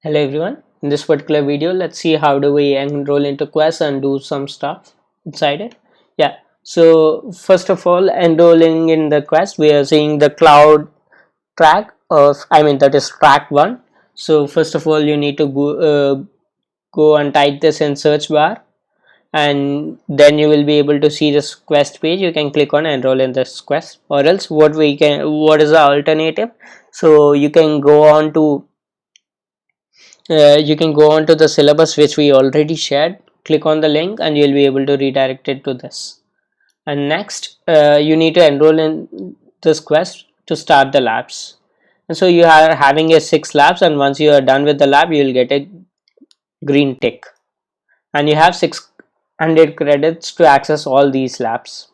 Hello everyone. In this particular video, let's see how do we enroll into Quest and do some stuff inside it. Yeah. So first of all, enrolling in the Quest, we are seeing the cloud track of, that is track one. So first of all, you need to go and type this in search bar, and then you will be able to see this Quest page. You can click on enroll in this Quest, or else what is the alternative? So you can go on to the syllabus which we already shared, click on the link, and you'll be able to redirect it to this. And next, you need to enroll in this Quest to start the labs. And so you are having a 6 labs, and once you are done with the lab, you will get a green tick, and you have 600 credits to access all these labs.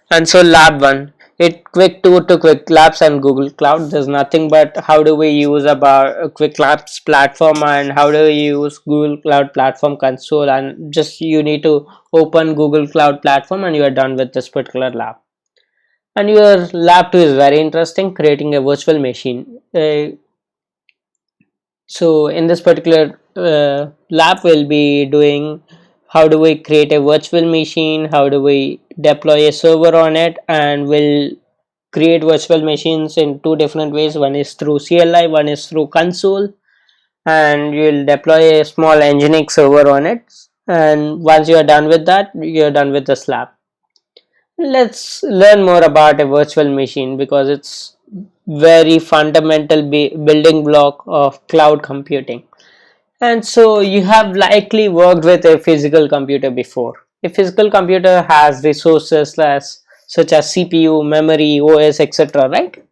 And so lab 1, it Qwik 2 to Qwiklabs and Google Cloud. There's nothing but how do we use about Qwiklabs platform and how do we use Google Cloud platform console, and just you need to open Google Cloud platform and you are done with this particular lab. And your lab 2 is very interesting, creating a virtual machine. So in this particular lab, we'll be doing how do we create a virtual machine, how do we deploy a server on it, and we'll create virtual machines in two different ways. One is through CLI, one is through console, and you'll deploy a small Nginx server on it. And once you're done with that, you're done with this lab. Let's learn more about a virtual machine because it's very fundamental building block of cloud computing. And so you have likely worked with a physical computer before. A physical computer has resources such as CPU, memory, OS, etc., right?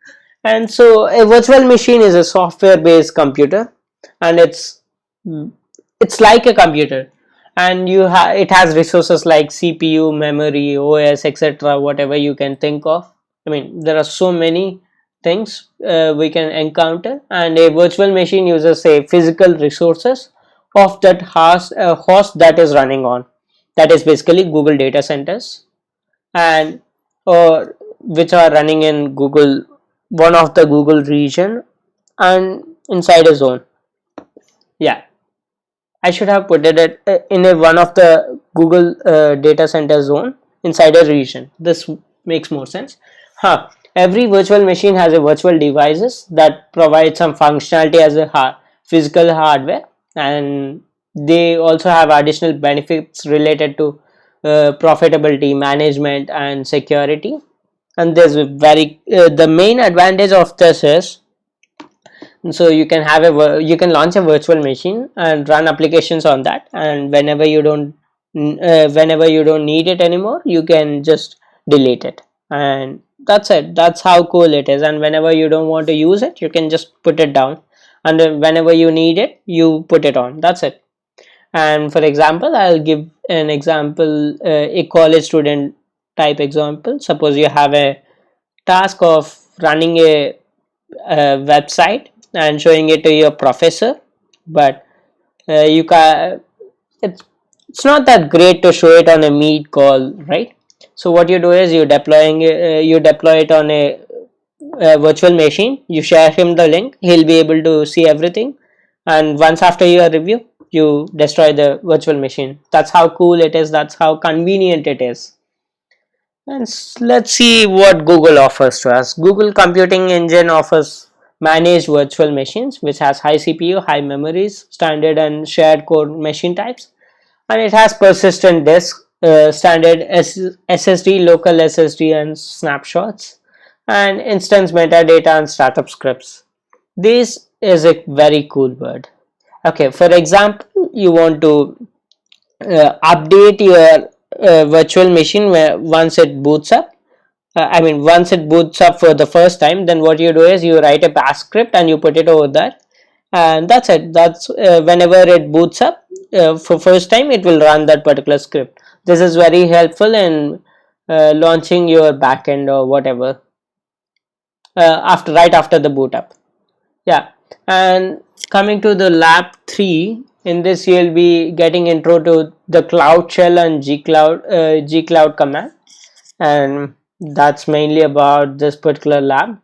And so a virtual machine is a software based computer, and it's like a computer, and it has resources like CPU, memory, OS, etc., whatever you can think of. There are so many things we can encounter, and a virtual machine uses a physical resources of that host that is running on, that is basically Google data centers, and or which are running in Google, one of the Google region, and inside a zone. Yeah, I should have put it in one of the Google data center zone inside a region. This makes more sense. Every virtual machine has a virtual devices that provide some functionality as a physical hardware, and they also have additional benefits related to profitability, management, and security. And there's the main advantage of this is, so you can launch a virtual machine and run applications on that, and whenever you don't need it anymore, you can just delete it, and that's it. That's how cool it is. And whenever you don't want to use it, you can just put it down, and then whenever you need it, you put it on. That's it. And for example, I'll give an example, a college student type example. Suppose you have a task of running a website and showing it to your professor, but you can it's not that great to show it on a meet call, right? So what you do is you deploy it on a virtual machine. You share him the link, he'll be able to see everything, and once after your review, you destroy the virtual machine. That's how cool it is, that's how convenient it is. And let's see what Google offers to us. Google Computing Engine offers managed virtual machines, which has high CPU, high memories, standard and shared core machine types, and it has persistent disk, standard SSD, local SSD, and snapshots, and instance metadata and startup scripts. This is a very cool word. Okay, for example, you want to update your virtual machine once it boots up. Once it boots up for the first time, then what you do is you write a bash script and you put it over there, and that's it. That's whenever it boots up for first time, it will run that particular script. This is very helpful in launching your backend or whatever right after the boot up. Yeah, and coming to the lab 3, in this you'll be getting intro to the cloud shell and gcloud command, and that's mainly about this particular lab.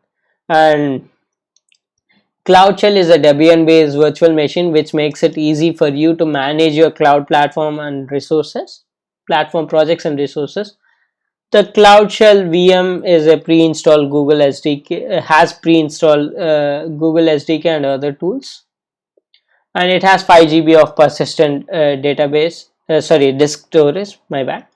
And Cloud Shell is a Debian based virtual machine which makes it easy for you to manage your cloud platform and resources, platform projects and resources. The Cloud Shell VM is a pre-installed Google SDK, has pre-installed Google SDK and other tools, and it has 5 GB of persistent database. Disk storage. My bad.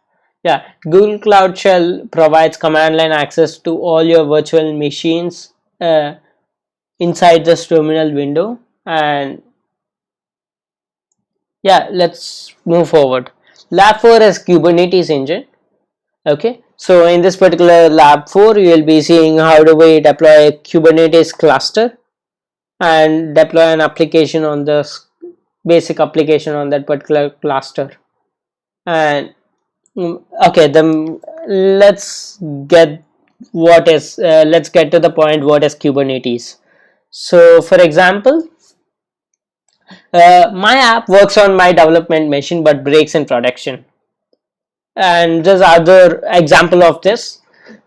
Yeah, Google Cloud Shell provides command line access to all your virtual machines inside this terminal window. And yeah, let's move forward. Lab 4 is Kubernetes engine. Okay, so in this particular lab 4, you will be seeing how do we deploy a Kubernetes cluster and deploy an application on the basic application on that particular cluster. And okay, then let's get let's get to the point. What is Kubernetes? So for example, my app works on my development machine but breaks in production. And there's other example of this.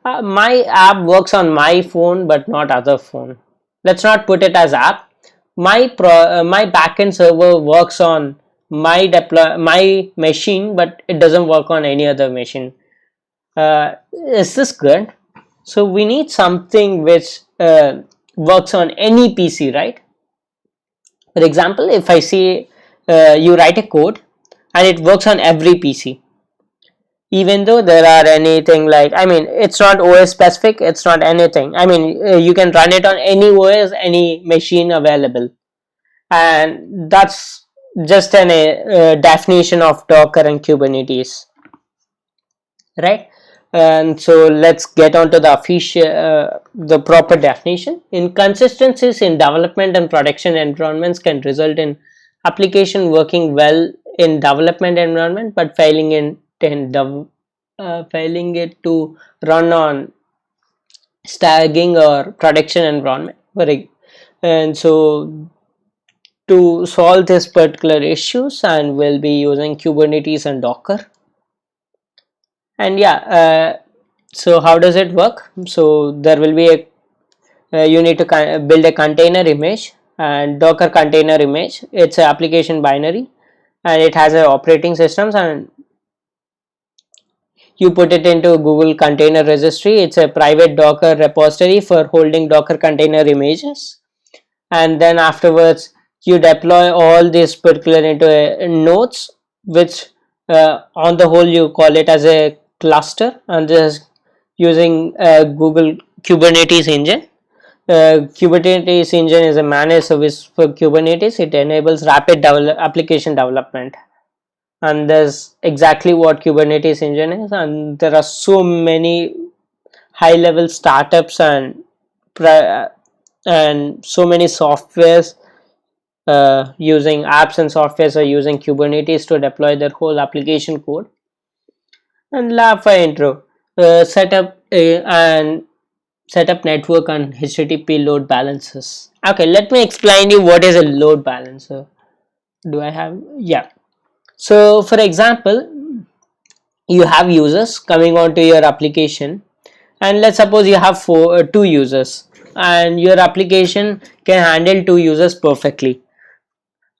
My app works on my phone but not other phone. Let's not put it as app. My backend server works on my machine, but it doesn't work on any other machine. Is this good? So we need something which works on any PC, right? For example, if I say you write a code and it works on every PC, even though there are anything like, I mean, it's not OS specific, it's not anything. I mean, you can run it on any OS, any machine available, and that's just a definition of Docker and Kubernetes, right? And so let's get on to the official the proper definition. Inconsistencies in development and production environments can result in application working well in development environment but failing it to run on staging or production environment. And so to solve this particular issues, and we'll be using Kubernetes and Docker. And yeah, so how does it work? So there will be a you need to build a container image, and Docker container image, it's an application binary and it has a operating systems, and you put it into Google Container Registry. It's a private Docker repository for holding Docker container images, and then afterwards you deploy all this particular into nodes, which on the whole you call it as a cluster, and this using Google Kubernetes engine. Kubernetes engine is a managed service for Kubernetes. It enables rapid application development, and that's exactly what Kubernetes engine is. And there are so many high level startups and so many softwares using apps and softwares are using Kubernetes to deploy their whole application code. And lab 5 intro, set up network and HTTP load balancers. Okay, let me explain you what is a load balancer. Do I have? Yeah. So for example, you have users coming onto your application, and let's suppose you have two users, and your application can handle 2 users perfectly.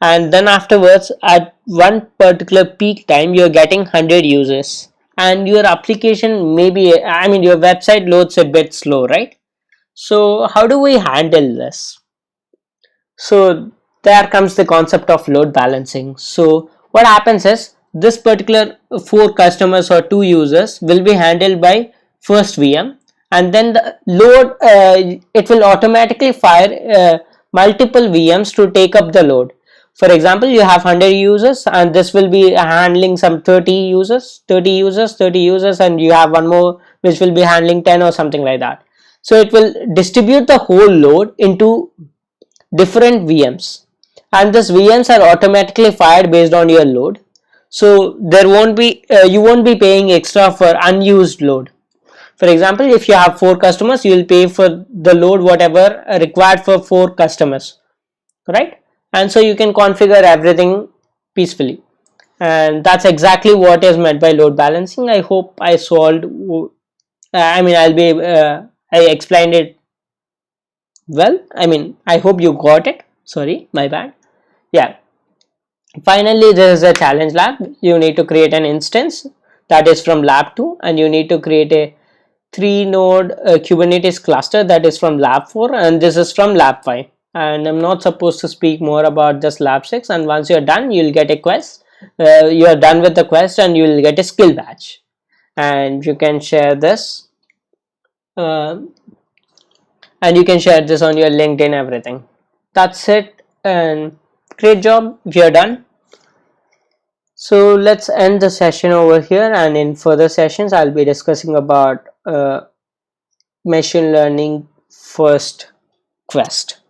And then afterwards, at one particular peak time, you're getting 100 users, and your application maybe, I mean, your website loads a bit slow, right? So how do we handle this? So there comes the concept of load balancing. So what happens is, this particular 4 customers or 2 users will be handled by first VM, and then the load, it will automatically fire multiple VMs to take up the load. For example, you have 100 users, and this will be handling some 30 users, and you have one more which will be handling 10 or something like that. So it will distribute the whole load into different VMs, and these VMs are automatically fired based on your load. So there won't be you won't be paying extra for unused load. For example, if you have 4 customers, you will pay for the load whatever required for 4 customers, right? And so you can configure everything peacefully, and that's exactly what is meant by load balancing. I hope I solved, I mean, I explained it Well, I mean, I hope you got it. Sorry, my bad. Yeah. Finally, there is a challenge lab. You need to create an instance that is from lab 2, and you need to create a 3 node Kubernetes cluster that is from lab 4, and this is from lab 5. And I'm not supposed to speak more about just lab 6. And once you're done, you'll get a quest. You are done with the quest, and you'll get a skill badge. And you can share this. Um and you can share this on your LinkedIn, everything. That's it, and great job, you're done. So let's end the session over here, and in further sessions I'll be discussing about machine learning first quest.